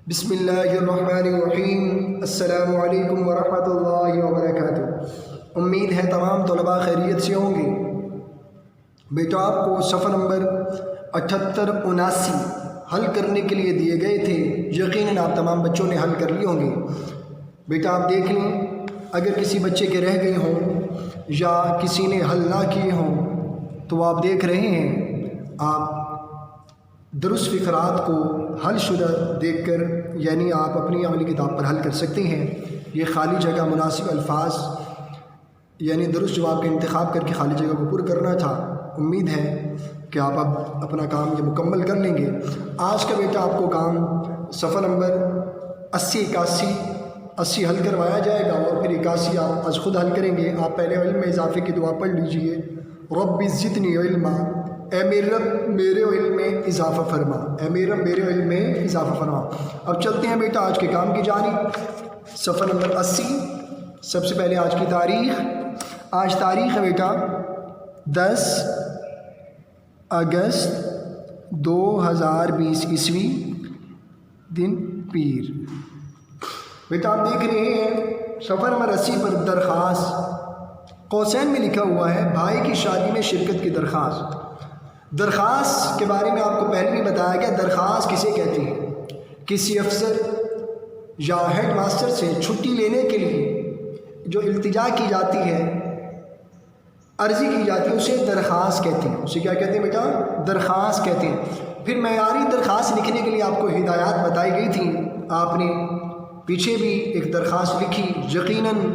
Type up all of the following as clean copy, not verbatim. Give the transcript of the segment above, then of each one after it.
بسم اللہ الرحمن الرحیم۔ السلام علیکم ورحمۃ اللہ وبرکاتہ۔ امید ہے تمام طلباء خیریت سے ہوں گے۔ بیٹا آپ کو صفحہ نمبر 78 79 حل کرنے کے لیے دیے گئے تھے، یقیناً آپ تمام بچوں نے حل کر لیے ہوں گے۔ بیٹا آپ دیکھ لیں، اگر کسی بچے کے رہ گئے ہوں یا کسی نے حل نہ کیے ہوں تو آپ دیکھ رہے ہیں، آپ درست فقرات کو حل شدہ دیکھ کر یعنی آپ اپنی عملی کتاب پر حل کر سکتے ہیں۔ یہ خالی جگہ مناسب الفاظ یعنی درست جواب کا انتخاب کر کے خالی جگہ کو پر کرنا تھا۔ امید ہے کہ آپ اب اپنا کام یہ مکمل کر لیں گے۔ آج کا بیٹا آپ کو کام صفحہ نمبر 80 81 حل کروایا جائے گا اور پھر 81 آپ آج خود حل کریں گے۔ آپ پہلے علم میں اضافے کی دعا پڑھ لیجئے، رب زدنی علما، اے میرے رب میرے علم میں اضافہ فرما، اے میرے رب میرے علم میں اضافہ فرما۔ اب چلتے ہیں بیٹا آج کے کام کی جانب۔ صفحہ نمبر 80، سب سے پہلے آج کی تاریخ۔ آج تاریخ ہے بیٹا 10 اگست 2020 عیسوی، دن پیر۔ بیٹا آپ دیکھ رہے ہیں صفحہ نمبر 80 پر درخواست قوسین میں لکھا ہوا ہے، بھائی کی شادی میں شرکت کی درخواست۔ درخواست کے بارے میں آپ کو پہلے بھی بتایا گیا، درخواست کسے کہتے ہیں؟ کسی افسر یا ہیڈ ماسٹر سے چھٹی لینے کے لیے جو التجا کی جاتی ہے، عرضی کی جاتی ہے، اسے درخواست کہتے ہیں۔ اسے کیا کہتے ہیں بیٹا؟ درخواست کہتے ہیں۔ پھر معیاری درخواست لکھنے کے لیے آپ کو ہدایات بتائی گئی تھیں، آپ نے پیچھے بھی ایک درخواست لکھی۔ یقیناً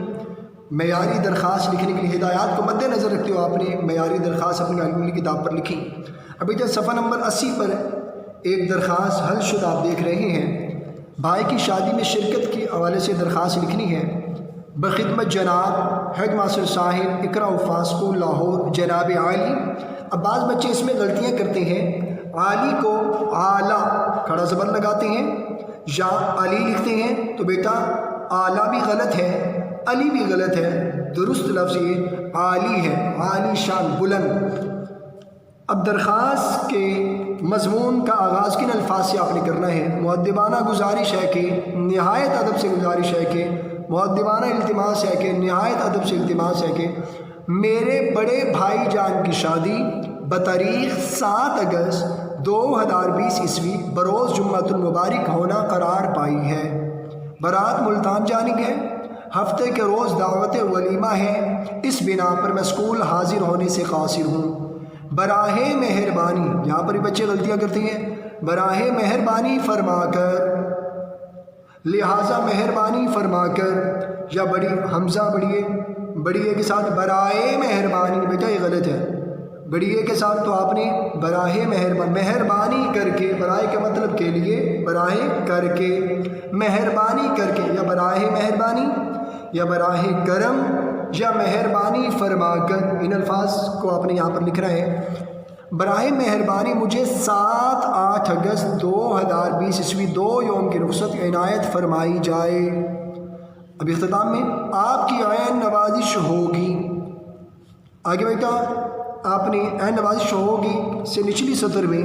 معیاری درخواست لکھنے کے لیے ہدایات کو مد نظر رکھتے ہو آپ نے معیاری درخواست اپنی علمی کتاب پر لکھی۔ ابھی جب صفحہ نمبر 80 پر ایک درخواست حل شدہ آپ دیکھ رہے ہیں، بھائی کی شادی میں شرکت کے حوالے سے درخواست لکھنی ہے۔ بخدمت جناب ہیڈ ماسٹر صاحب اقرا اسکول لاہور، جناب عالی۔ اب بعض بچے اس میں غلطیاں کرتے ہیں، عالی کو اعلیٰ کھڑا زبر لگاتے ہیں یا علی لکھتے ہیں، تو بیٹا اعلیٰ بھی غلط ہے، علی بھی غلط ہے، درست لفظ یہ عالی ہے، عالی شان بلند۔ اب درخواست کے مضمون کا آغاز کن الفاظ سے آپ نے کرنا ہے؟ مؤدبانہ گزارش ہے کہ نہایت ادب سے گزارش ہے کہ مؤدبانہ التماس ہے کہ نہایت ادب سے التماس ہے کہ میرے بڑے بھائی جان کی شادی بتاریخ 7 اگست 2020 عیسوی بروز جمعۃ المبارک ہونا قرار پائی ہے۔ بارات ملتان جانب ہے، ہفتے کے روز دعوت ولیمہ ہے، اس بنا پر میں اسکول حاضر ہونے سے قاصر ہوں۔ براہ مہربانی، یہاں پر بھی بچے غلطیاں کرتے ہیں، براہ مہربانی فرما کر، لہٰذا مہربانی فرما کر، یا بڑی حمزہ بڑی اے کے ساتھ براہ مہربانی، بیٹا یہ غلط ہے، بڑی اے کے ساتھ تو آپ نے براہ مہربانی کر کے، براہ کا مطلب کے لیے براہ کر کے، مہربانی کر کے، یا براہ مہربانی یا براہ کرم یا مہربانی فرما کر، ان الفاظ کو آپ نے یہاں پر لکھنا ہے۔ براہ مہربانی مجھے 7-8 اگست 2020 عیسوی 2 یوم کی رخصت عنایت فرمائی جائے۔ اب اختتام میں آپ کی عین نوازش ہوگی، آگے بیٹا آپ نے عین نوازش ہوگی سے نچلی سطر میں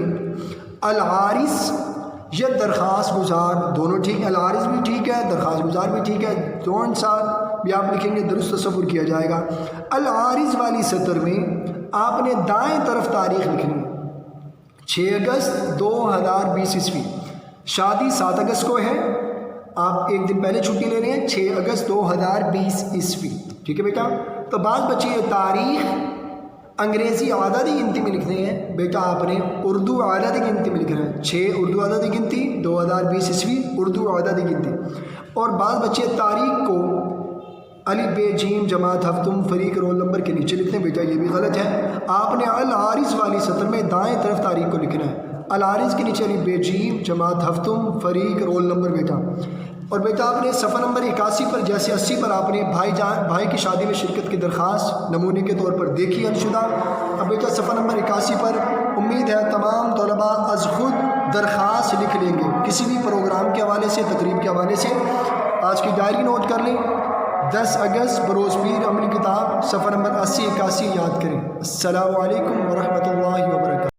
العارض یا درخواست گزار، دونوں ٹھیک ہے، العارض بھی ٹھیک ہے، درخواست گزار بھی ٹھیک ہے، دونوں ساتھ بھی آپ لکھیں گے، درست تصور کیا جائے گا۔ العارض والی سطر میں آپ نے دائیں طرف تاریخ لکھنی، 6 اگست 2020 عیسوی، شادی 7 اگست کو ہے، آپ ایک دن پہلے چھٹی لے رہے ہیں، 6 اگست 2020 عیسوی، ٹھیک ہے بیٹا۔ تو بعض بچے یہ تاریخ انگریزی عددی گنتی میں لکھتے ہیں، بیٹا آپ نے اردو عددی گنتی میں لکھنا ہے، 6 اردو عددی گنتی 2020 عیسوی اردو عددی گنتی۔ اور بعض بچے تاریخ کو الف ب جیم جماعت ہفتم فریق رول نمبر کے نیچے لکھتے ہیں، بیٹا یہ بھی غلط ہے۔ آپ نے العارض والی سطر میں دائیں طرف تاریخ کو لکھنا ہے، العارض کے نیچے الف ب جیم جماعت ہفتم فریق رول نمبر بیٹا۔ اور بیٹا آپ نے صفحہ نمبر 81 پر جیسے 80 پر آپ نے بھائی کی شادی میں شرکت کی درخواست نمونے کے طور پر دیکھی حل شدہ۔ اب بیٹا صفحہ نمبر 81 پر امید ہے تمام طلباء از خود درخواست لکھ لیں گے، کسی بھی پروگرام کے حوالے سے، تقریب کے حوالے سے۔ آج کی ڈائری نوٹ کر لیں، 10 اگست بروز پیر عملی کتاب صفحہ نمبر 80 81 یاد کریں۔ السلام علیکم ورحمۃ اللہ وبرکاتہ۔